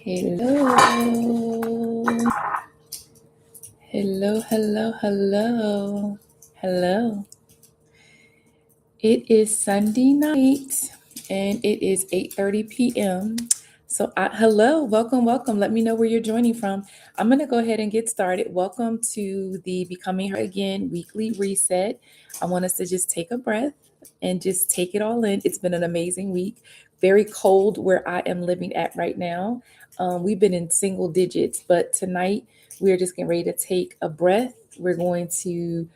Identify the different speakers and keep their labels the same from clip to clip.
Speaker 1: Hello. Hello, hello, hello. Hello. It is Sunday night and it is 8:30 p.m. So hello, welcome. Let me know where you're joining from. I'm going to go ahead and get started. Welcome to the Becoming Her Again weekly reset. I want us to just take a breath and just take it all in. It's been an amazing week. Very cold where I am living at right now. We've been in single digits, but tonight we're just getting ready to take a breath. We're going to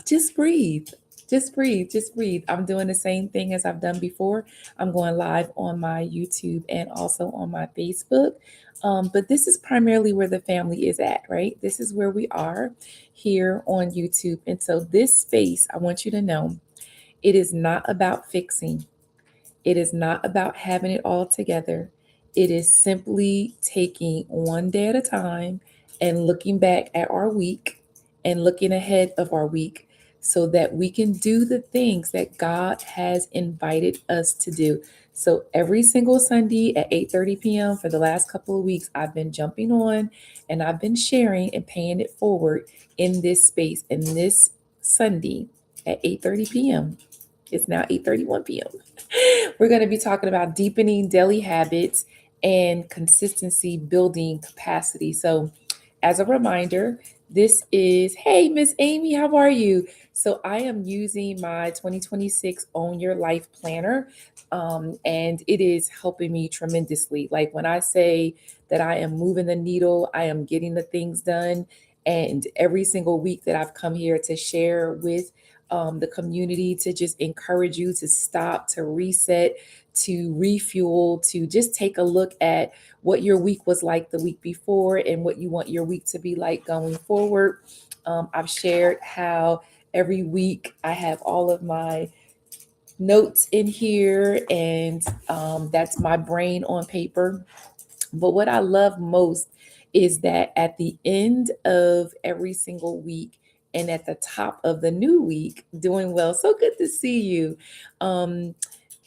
Speaker 1: just breathe. Just breathe. I'm doing the same thing as I've done before. I'm going live on my YouTube and also on my Facebook. But this is primarily where the family is at, right? This is where we are here on YouTube. And so, this space, I want you to know it is not about fixing, it is not about having it all together. It is simply taking one day at a time and looking back at our week and looking ahead of our week so that we can do the things that God has invited us to do. So every single Sunday at 8:30 p.m. for the last couple of weeks, I've been jumping on and I've been sharing and paying it forward in this space. And this Sunday at 8:30 p.m., it's now 8:31 p.m. We're going to be talking about deepening daily habits and consistency building capacity. So, as a reminder, this is, hey, Miss Amy, how are you? So, I am using my 2026 Own Your Life Planner, and it is helping me tremendously. Like when I say that I am moving the needle, I am getting the things done. And every single week that I've come here to share with the community, to just encourage you to stop, to reset, to refuel, to just take a look at what your week was like the week before and what you want your week to be like going forward. I've shared how every week I have all of my notes in here, and that's my brain on paper. But what I love most is that at the end of every single week and at the top of the new week, doing well. So good to see you. Um,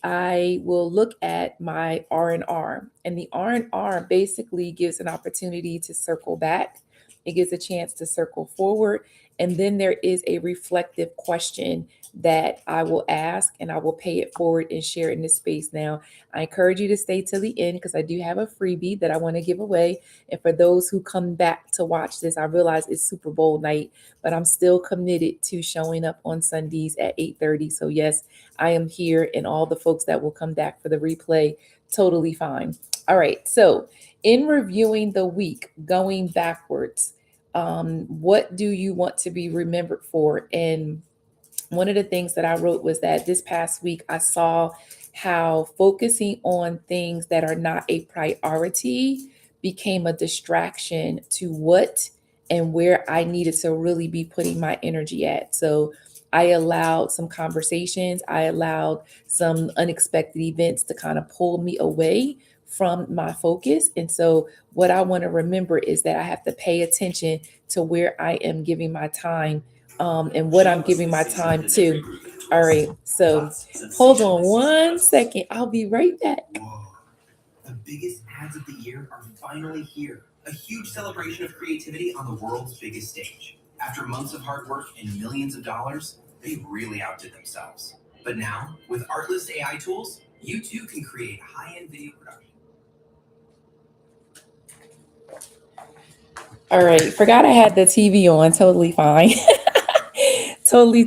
Speaker 1: I will look at my R&R, and the R&R basically gives an opportunity to circle back. It gives a chance to circle forward, and then there is a reflective question that I will ask, and I will pay it forward and share it in this space. Now, I encourage you to stay till the end because I do have a freebie that I want to give away. And for those who come back to watch this, I realize it's Super Bowl night, but I'm still committed to showing up on Sundays at 8:30. So yes, I am here, and all the folks that will come back for the replay, totally fine. All right. So, in reviewing the week, going backwards, what do you want to be remembered for? And one of the things that I wrote was that this past week I saw how focusing on things that are not a priority became a distraction to what and where I needed to really be putting my energy at. So I allowed some conversations, I allowed some unexpected events to kind of pull me away from my focus. And so, what I want to remember is that I have to pay attention to where I am giving my time, and what I'm giving my time to. All right, so hold on one second. I'll be right back. Whoa. The biggest ads of the year are finally here. A huge celebration of creativity on the world's biggest stage. After months of hard work and millions of dollars, they really outdid themselves. But now, with Artlist AI tools, you too can create high-end video production. All right, forgot I had the TV on. Totally fine. Totally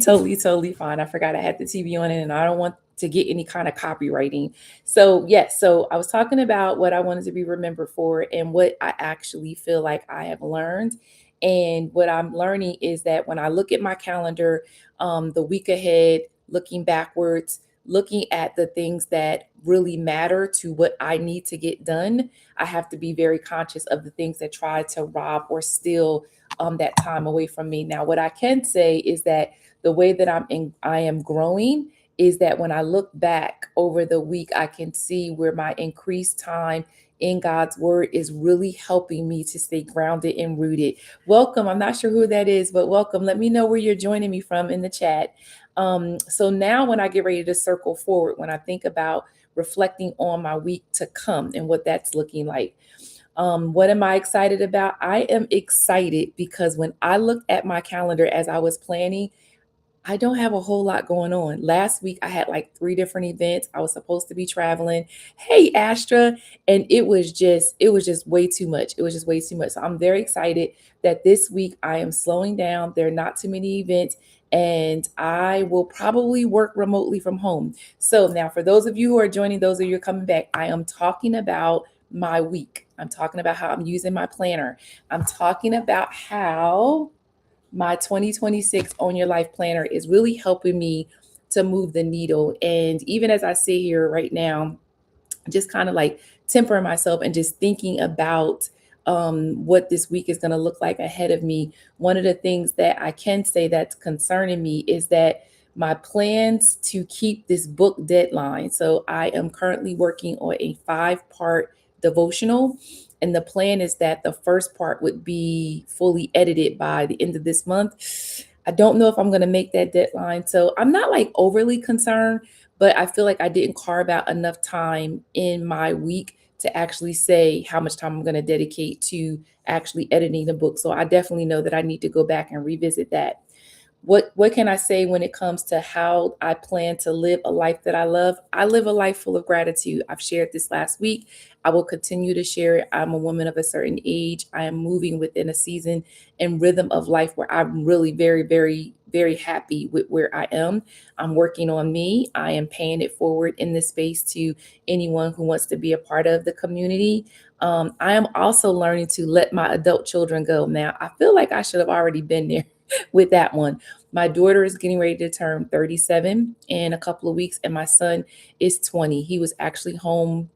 Speaker 1: fine. I forgot I had the TV on it, and I don't want to get any kind of copywriting. So, yes, so I was talking about what I wanted to be remembered for and what I actually feel like I have learned. And what I'm learning is that when I look at my calendar, the week ahead, looking backwards, looking at the things that really matter to what I need to get done, I have to be very conscious of the things that try to rob or steal that time away from me. Now, what I can say is that the way that I am growing is that when I look back over the week, I can see where my increased time in God's word is really helping me to stay grounded and rooted. Welcome. I'm not sure who that is, but welcome. Let me know where you're joining me from in the chat. So now when I get ready to circle forward, when I think about reflecting on my week to come and what that's looking like. What am I excited about? I am excited because when I looked at my calendar as I was planning, I don't have a whole lot going on. Last week I had like three different events. I was supposed to be traveling. Hey Astra, and it was just way too much. It was just way too much. So I'm very excited that this week I am slowing down. There are not too many events and I will probably work remotely from home. So now for those of you who are joining, those of you who are coming back, I am talking about my week. I'm talking about how I'm using my planner. I'm talking about how my 2026 Own Your Life Planner is really helping me to move the needle. And even as I sit here right now, just kind of like tempering myself and just thinking about what this week is going to look like ahead of me. One of the things that I can say that's concerning me is that my plans to keep this book deadline. So I am currently working on a 5-part devotional. And the plan is that the first part would be fully edited by the end of this month. I don't know if I'm going to make that deadline. So I'm not like overly concerned, but I feel like I didn't carve out enough time in my week to actually say how much time I'm going to dedicate to actually editing the book. So I definitely know that I need to go back and revisit that. What can I say when it comes to how I plan to live a life that I love? I live a life full of gratitude. I've shared this last week. I will continue to share it. I'm a woman of a certain age. I am moving within a season and rhythm of life where I'm really very, very, very happy with where I am. I'm working on me. I am paying it forward in this space to anyone who wants to be a part of the community. I am also learning to let my adult children go. Now, I feel like I should have already been there with that one. My daughter is getting ready to turn 37 in a couple of weeks, and my son is 20. He was actually home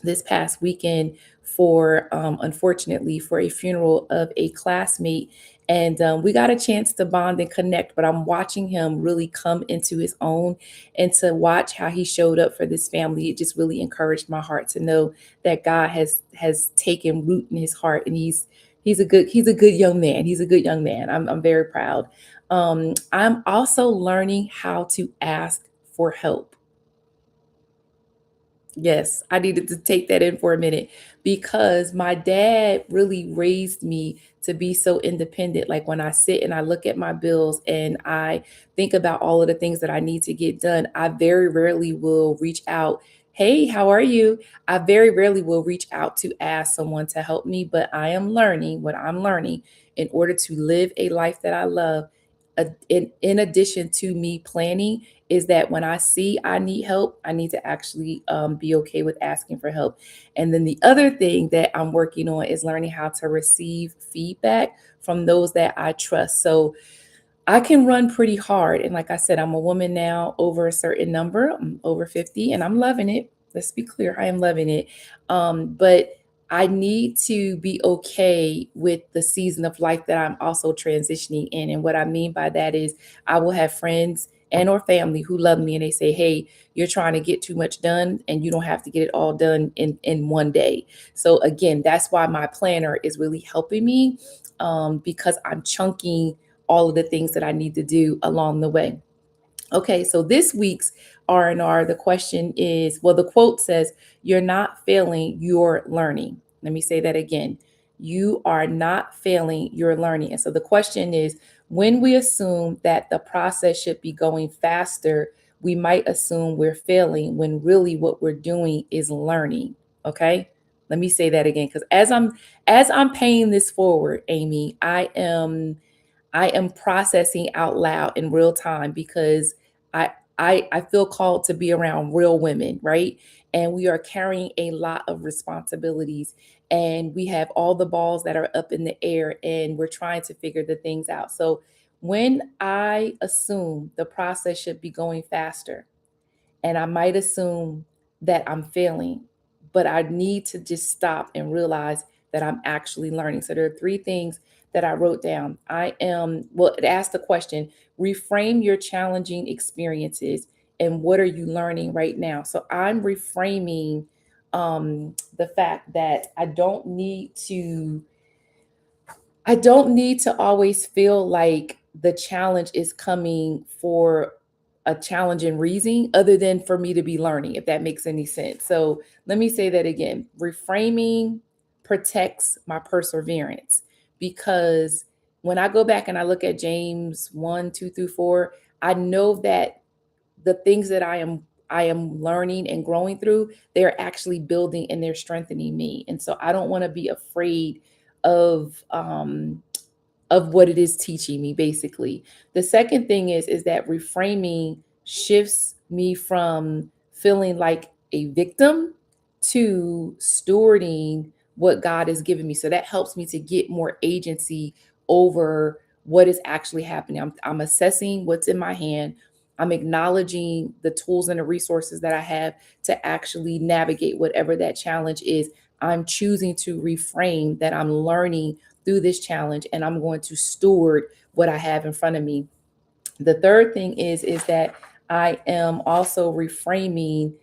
Speaker 1: this past weekend for, unfortunately, for a funeral of a classmate. And we got a chance to bond and connect, but I'm watching him really come into his own and to watch how he showed up for this family. It just really encouraged my heart to know that God has taken root in his heart, and he's a good young man. He's a good young man. I'm very proud. I'm also learning how to ask for help. Yes, I needed to take that in for a minute because my dad really raised me to be so independent. Like when I sit and I look at my bills and I think about all of the things that I need to get done, I very rarely will reach out. Hey, how are you? I very rarely will reach out to ask someone to help me, but I am learning what I'm learning in order to live a life that I love. In addition to me planning, is that when I see I need help, I need to actually be okay with asking for help. And then the other thing that I'm working on is learning how to receive feedback from those that I trust. So I can run pretty hard. And like I said, I'm a woman now over a certain number. I'm over 50 and I'm loving it. Let's be clear, I am loving it. But I need to be okay with the season of life that I'm also transitioning in. And what I mean by that is I will have friends and or family who love me and they say, hey, you're trying to get too much done and you don't have to get it all done in one day. So again, that's why my planner is really helping me, because I'm chunking all of the things that I need to do along the way. Okay, so this week's R&R, the question is, well, the quote says, you're not failing, you're learning. Let me say that again. You are not failing, you're learning. And so the question is, when we assume that the process should be going faster, we might assume we're failing when really what we're doing is learning. Okay? Let me say that again because as I'm paying this forward, Amy, I am processing out loud in real time because I I feel called to be around real women, right? And we are carrying a lot of responsibilities and we have all the balls that are up in the air and we're trying to figure the things out. So when I assume the process should be going faster, and I might assume that I'm failing, but I need to just stop and realize that I'm actually learning. So there are three things that I wrote down. Well, it asked the question, reframe your challenging experiences and what are you learning right now? So I'm reframing the fact that I don't need to always feel like the challenge is coming for a challenging reason other than for me to be learning, if that makes any sense. So let me say that again. Reframing protects my perseverance, because when I go back and I look at James 1, 2 through 4, I know that the things that I am learning and growing through, they're actually building and they're strengthening me. And so I don't want to be afraid of what it is teaching me, basically. The second thing is that reframing shifts me from feeling like a victim to stewarding what God has given me. So that helps me to get more agency over what is actually happening. I'm assessing what's in my hand. I'm acknowledging the tools and the resources that I have to actually navigate whatever that challenge is. I'm choosing to reframe that I'm learning through this challenge, and I'm going to steward what I have in front of me. The third thing is that I am also reframing.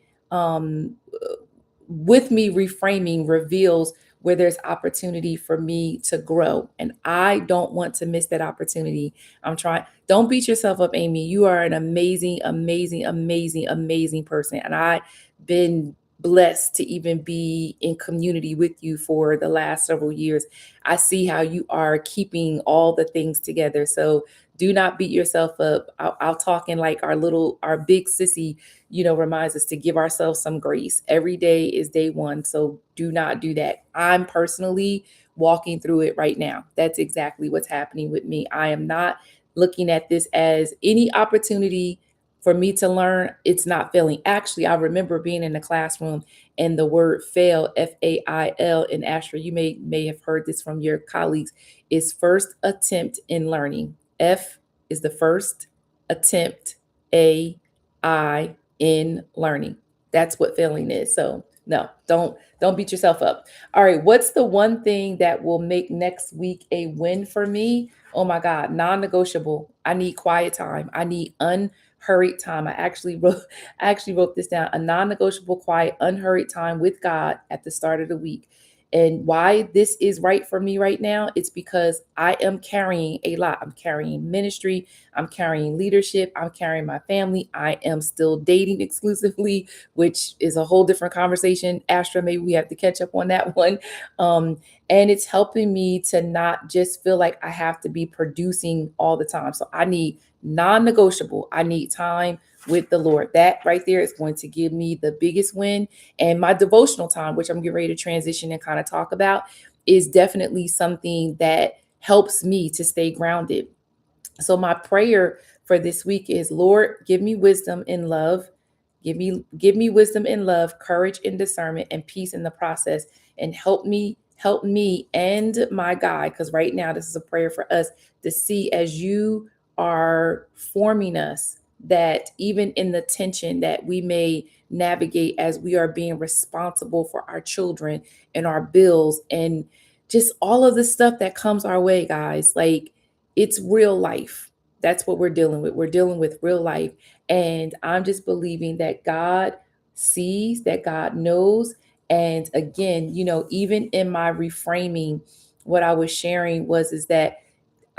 Speaker 1: With me reframing reveals where there's opportunity for me to grow, and I don't want to miss that opportunity. I'm trying. Don't beat yourself up, Amy. You are an amazing, amazing, amazing, amazing person, and I've been blessed to even be in community with you for the last several years. I see how you are keeping all the things together. So do not beat yourself up. I'll talk in like our big sissy, reminds us to give ourselves some grace. Every day is day one. So do not do that. I'm personally walking through it right now. That's exactly what's happening with me. I am not looking at this as any opportunity for me to learn. It's not failing. Actually, I remember being in the classroom and the word fail, FAIL, and Asher, you may have heard this from your colleagues, is first attempt in learning. F is the first attempt, I in learning. That's what failing is. So no, don't beat yourself up. All right, what's the one thing that will make next week a win for me? Oh my God, non-negotiable. I need quiet time. I need unhurried time. I actually wrote this down. A non-negotiable, quiet, unhurried time with God at the start of the week. And why this is right for me right now, it's because I am carrying a lot. I'm carrying ministry, I'm carrying leadership, I'm carrying my family. I am still dating exclusively, which is a whole different conversation. Astra, maybe we have to catch up on that one. Um, and it's helping me to not just feel like I have to be producing all the time. So I need non-negotiable. I need time with the Lord. That right there is going to give me the biggest win. And my devotional time, which I'm getting ready to transition and kind of talk about, is definitely something that helps me to stay grounded. So my prayer for this week is, Lord, give me wisdom and love. Give me wisdom and love, courage and discernment, and peace in the process. And help me and my guide. Because right now, this is a prayer for us to see as you are forming us, that even in the tension that we may navigate as we are being responsible for our children and our bills and just all of the stuff that comes our way, guys. Like, it's real life. That's what we're dealing with. We're dealing with real life. And I'm just believing that God sees, that God knows. And again, even in my reframing, what I was sharing was is that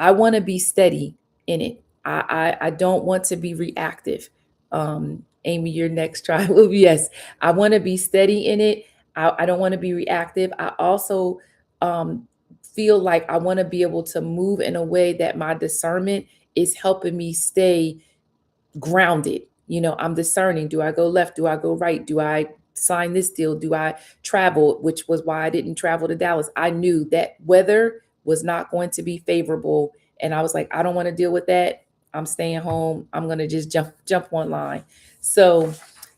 Speaker 1: I want to be steady in it. I don't want to be reactive. Amy, your next try will be yes. I want to be steady in it. I don't want to be reactive. I also um, feel like I want to be able to move in a way that my discernment is helping me stay grounded. I'm discerning. Do I go left? Do I go right? Do I sign this deal? Do I travel? Which was why I didn't travel to Dallas. I knew that weather was not going to be favorable. And I was like, I don't want to deal with that. I'm staying home. I'm going to just jump online. So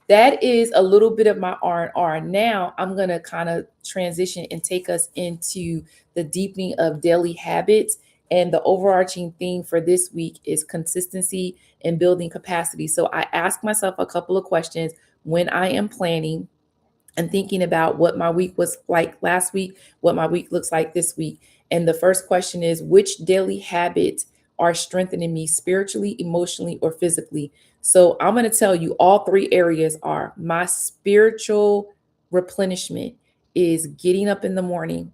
Speaker 1: that is a little bit of my R&R. Now I'm going to kind of transition and take us into the deepening of daily habits. And the overarching theme for this week is consistency and building capacity. So I ask myself a couple of questions when I am planning and thinking about what my week was like last week, what my week looks like this week. And the first question is, which daily habits are strengthening me spiritually, emotionally, or physically? So I'm going to tell you all three areas are my spiritual replenishment is getting up in the morning.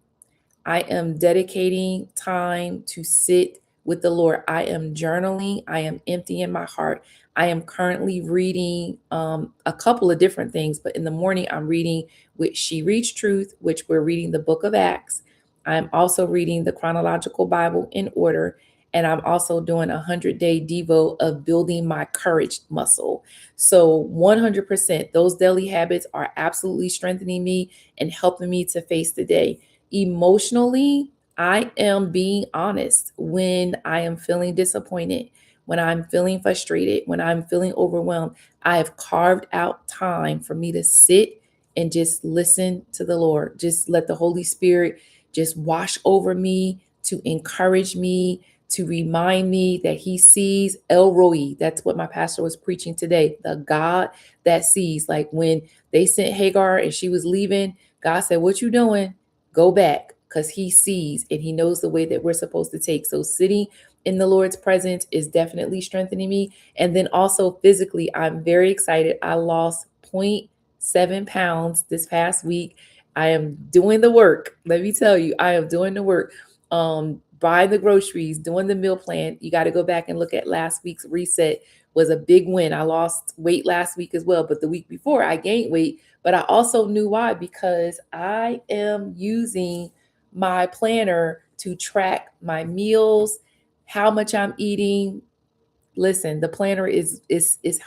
Speaker 1: I am dedicating time to sit with the Lord. I am journaling. I am emptying my heart. I am currently reading a couple of different things, but in the morning, I'm reading which She Reads Truth, which we're reading the book of Acts. I'm also reading the chronological Bible in order. And I'm also doing 100-day Devo of building my courage muscle. So 100%, those daily habits are absolutely strengthening me and helping me to face the day. Emotionally, I am being honest when I am feeling disappointed, when I'm feeling frustrated, when I'm feeling overwhelmed. I have carved out time for me to sit and just listen to the Lord. Just let the Holy Spirit just wash over me, to encourage me, to remind me that He sees. El Roi. That's what my pastor was preaching today. The God that sees. Like when they sent Hagar and she was leaving, God said, "What you doing? Go back," because He sees and He knows the way that we're supposed to take. So sitting in the Lord's presence is definitely strengthening me. And then also physically, I'm very excited. I lost 0.7 pounds this past week. I am doing the work. Let me tell you, I am doing the work. Buying the groceries, doing the meal plan. You got to go back and look at last week's reset. Was a big win. I lost weight last week as well, but the week before I gained weight. But I also knew why, because I am using my planner to track my meals, how much I'm eating. Listen, the planner is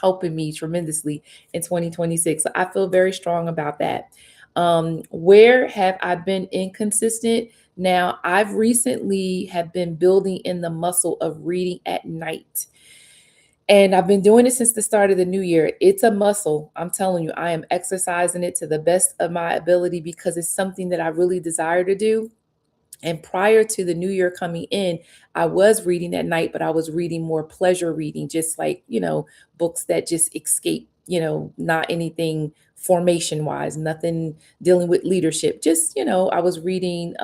Speaker 1: helping me tremendously in 2026. So I feel very strong about that. Where have I been inconsistent? Now, I've recently have been building in the muscle of reading at night. And I've been doing it since the start of the new year. It's a muscle. I'm telling you, I am exercising it to the best of my ability because it's something that I really desire to do. And prior to the new year coming in, I was reading at night, but I was reading more pleasure reading, just like, books that just escape, not anything formation wise, nothing dealing with leadership. Just, I was reading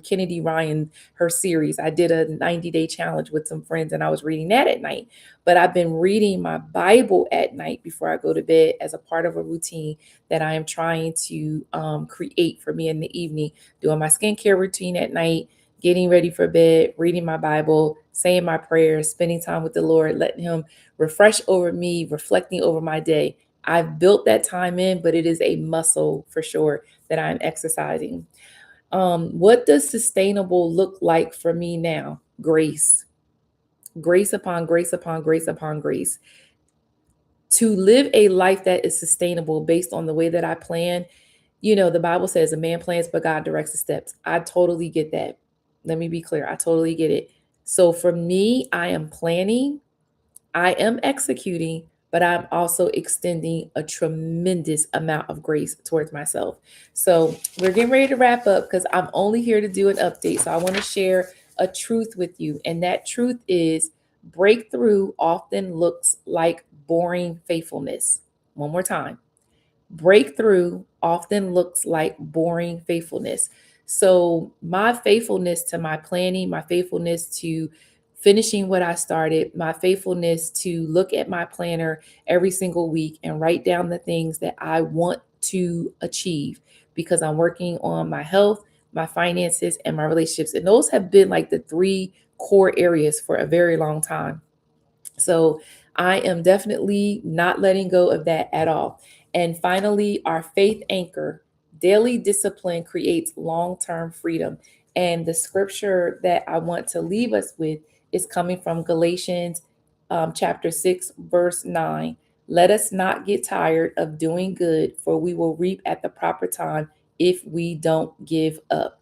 Speaker 1: Kennedy Ryan, her series. I did a 90-day challenge with some friends and I was reading that at night. But I've been reading my Bible at night before I go to bed as a part of a routine that I am trying to create for me in the evening, doing my skincare routine at night, getting ready for bed, reading my Bible, saying my prayers, spending time with the Lord, letting Him refresh over me, reflecting over my day. I've built that time in, but it is a muscle for sure that I'm exercising. What does sustainable look like for me now? Grace. Grace upon grace upon grace upon grace. To live a life that is sustainable based on the way that I plan, the Bible says a man plans, but God directs the steps. I totally get that. Let me be clear. I totally get it. So for me, I am planning, I am executing, but I'm also extending a tremendous amount of grace towards myself. So we're getting ready to wrap up because I'm only here to do an update. So I want to share a truth with you. And that truth is breakthrough often looks like boring faithfulness. One more time. Breakthrough often looks like boring faithfulness. So, my faithfulness to my planning, my faithfulness to finishing what I started, my faithfulness to look at my planner every single week and write down the things that I want to achieve because I'm working on my health, my finances, and my relationships. And those have been like the three core areas for a very long time. So I am definitely not letting go of that at all. And finally, our faith anchor. Daily discipline creates long term freedom. And the scripture that I want to leave us with is coming from Galatians chapter 6, verse 9. Let us not get tired of doing good, for we will reap at the proper time if we don't give up.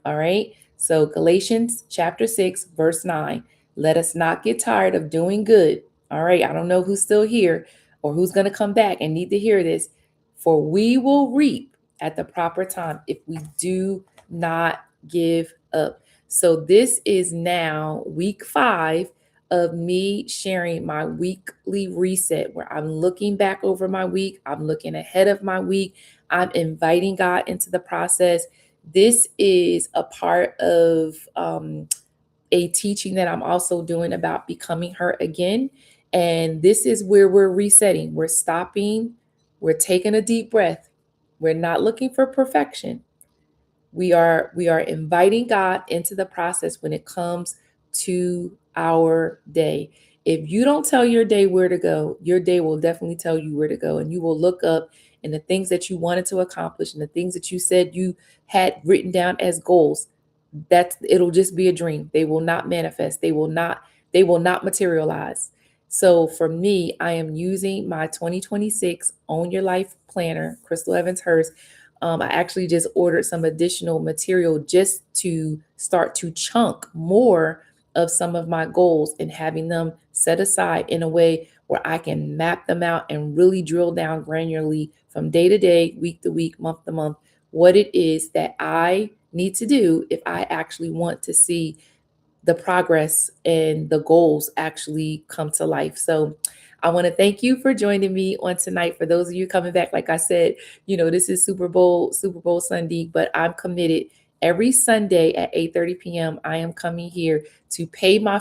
Speaker 1: All right. So Galatians chapter 6, verse 9. Let us not get tired of doing good. All right. I don't know who's still here or who's going to come back and need to hear this. For we will reap at the proper time if we do not give up. So this is now week 5 of me sharing my weekly reset where I'm looking back over my week. I'm looking ahead of my week. I'm inviting God into the process. This is a part of a teaching that I'm also doing about becoming her again. And this is where we're resetting. We're stopping. We're taking a deep breath. We're not looking for perfection. We are inviting God into the process when it comes to our day. If you don't tell your day where to go, your day will definitely tell you where to go. And you will look up, and the things that you wanted to accomplish and the things that you said you had written down as goals, that's it'll just be a dream. They will not manifest. They will not materialize. So for me, I am using my 2026 Own Your Life Planner, Crystal Evans Hurst. I actually just ordered some additional material just to start to chunk more of some of my goals and having them set aside in a way where I can map them out and really drill down granularly from day to day, week to week, month to month, what it is that I need to do if I actually want to see the progress and the goals actually come to life. So I want to thank you for joining me on tonight. For those of you coming back, like I said, this is Super Bowl Sunday, but I'm committed every Sunday at 8:30 p.m. I am coming here to pay my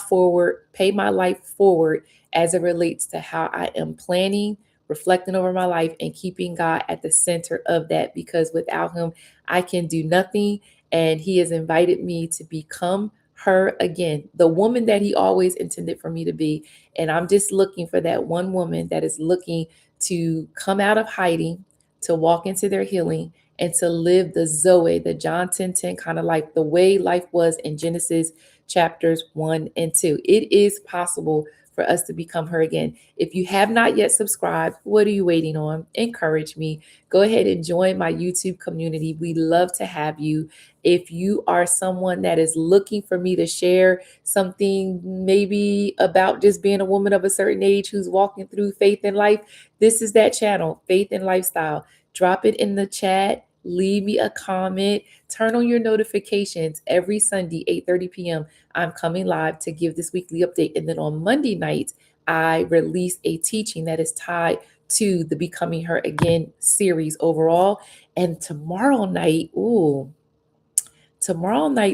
Speaker 1: life forward as it relates to how I am planning, reflecting over my life, and keeping God at the center of that, because without him, I can do nothing. And he has invited me to become her again, the woman that he always intended for me to be. And I'm just looking for that one woman that is looking to come out of hiding, to walk into their healing, and to live the Zoe, the John 10:10 kind of life, the way life was in Genesis chapters 1 and 2. It is possible for us to become her again. If you have not yet subscribed, what are you waiting on? Encourage me. Go ahead and join my YouTube community. We love to have you. If you are someone that is looking for me to share something, maybe about just being a woman of a certain age who's walking through faith and life, this is that channel, Faith and Lifestyle. Drop it in the chat, leave me a comment, turn on your notifications. Every Sunday, 8:30 p.m., I'm coming live to give this weekly update. And then on Monday nights, I release a teaching that is tied to the Becoming Her Again series overall. And tomorrow night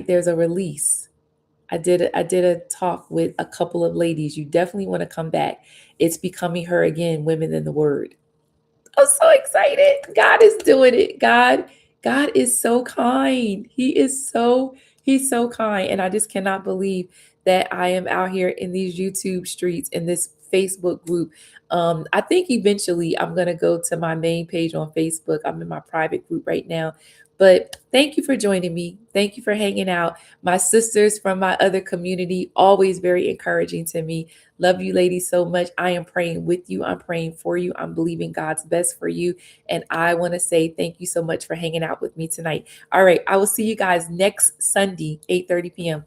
Speaker 1: there's a release. I did a talk with a couple of ladies. You definitely want to come back. It's Becoming Her Again, Women in the Word. I'm so excited. God is doing it. God is so kind. He's so kind. And I just cannot believe that I am out here in these YouTube streets, in this Facebook group. I think eventually I'm gonna go to my main page on Facebook. I'm in my private group right now. But thank you for joining me. Thank you for hanging out. My sisters from my other community, always very encouraging to me. Love you, ladies, so much. I am praying with you. I'm praying for you. I'm believing God's best for you. And I want to say thank you so much for hanging out with me tonight. All right. I will see you guys next Sunday, 8:30 p.m.